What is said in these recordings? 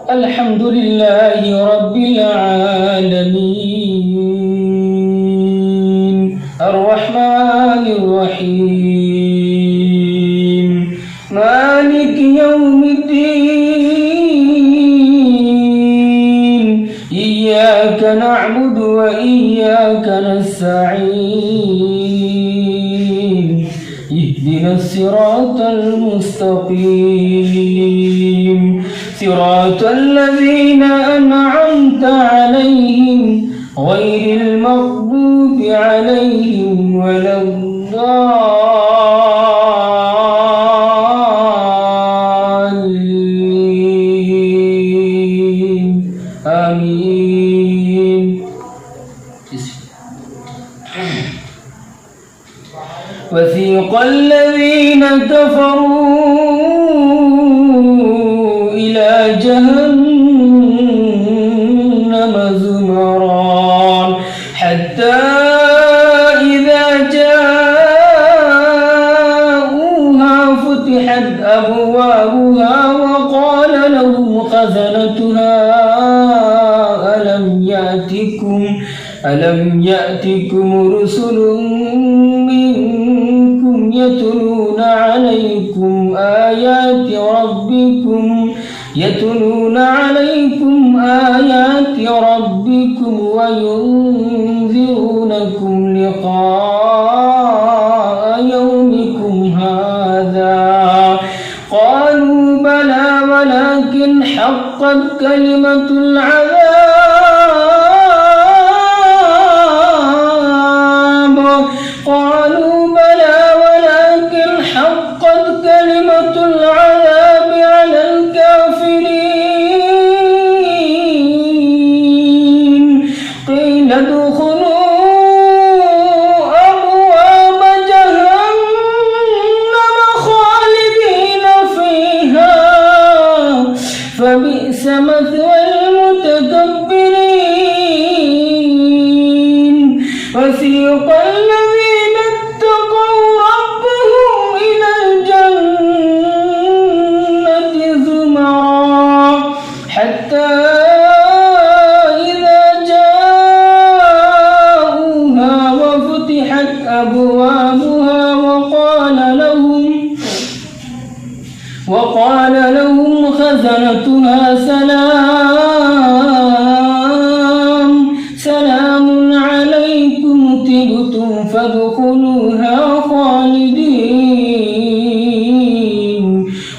الحمد لله رب العالمين الرحمن الرحيم مالك يوم الدين إياك نعبد وإياك نستعين اهدنا الصراط المستقيم صراط الذين أنعمت عليهم غير المغضوب عليهم ولا الضالين آمين. وثيق الذين كفروا إلى جهنم زمرا حتى إذا جاءوها فتحت أبوابها وقال لهم خزنتها ألم يأتكم رسل منكم يتلون عليكم آيات ربكم وينذرونكم لقاء يومكم هذا قالوا بلى ولكن حقت كلمة العذاب قالوا بلى ولكن حقت كلمة العذاب على الكافرين قيل ادخلوا أبواب جهنم خالدين فيها فبئس مثوى المتكبرين. وسيق الذين اتقوا ربهم إلى الجنة زمرا حتى إذا جاءوها وفتحت أبوابها وقال لهم خزنتها سلام عليكم طبتم فادخلوها خالدين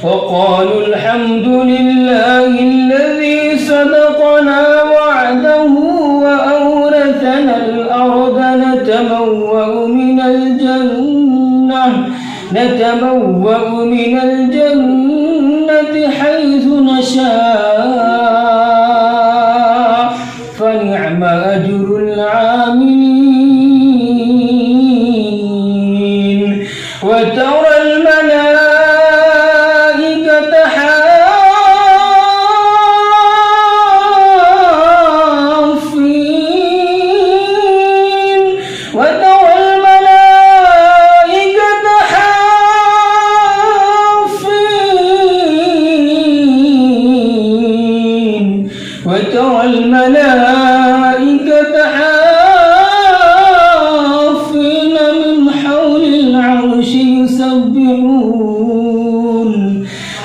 وقالوا الحمد لله الذي صدقنا وعده وأورثنا الأرض نتبوأ من الجنة حيث نشاء فنعم أجر العاملين. وترى الملائكة حافين وترى الملائكة حافين من حول العرش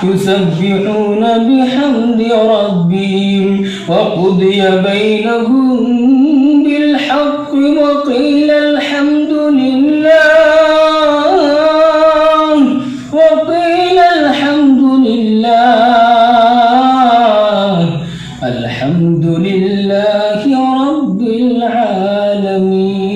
يسبحون بحمد ربهم وقضي بينهم بالحق وقيل الحمد لله رب العالمين.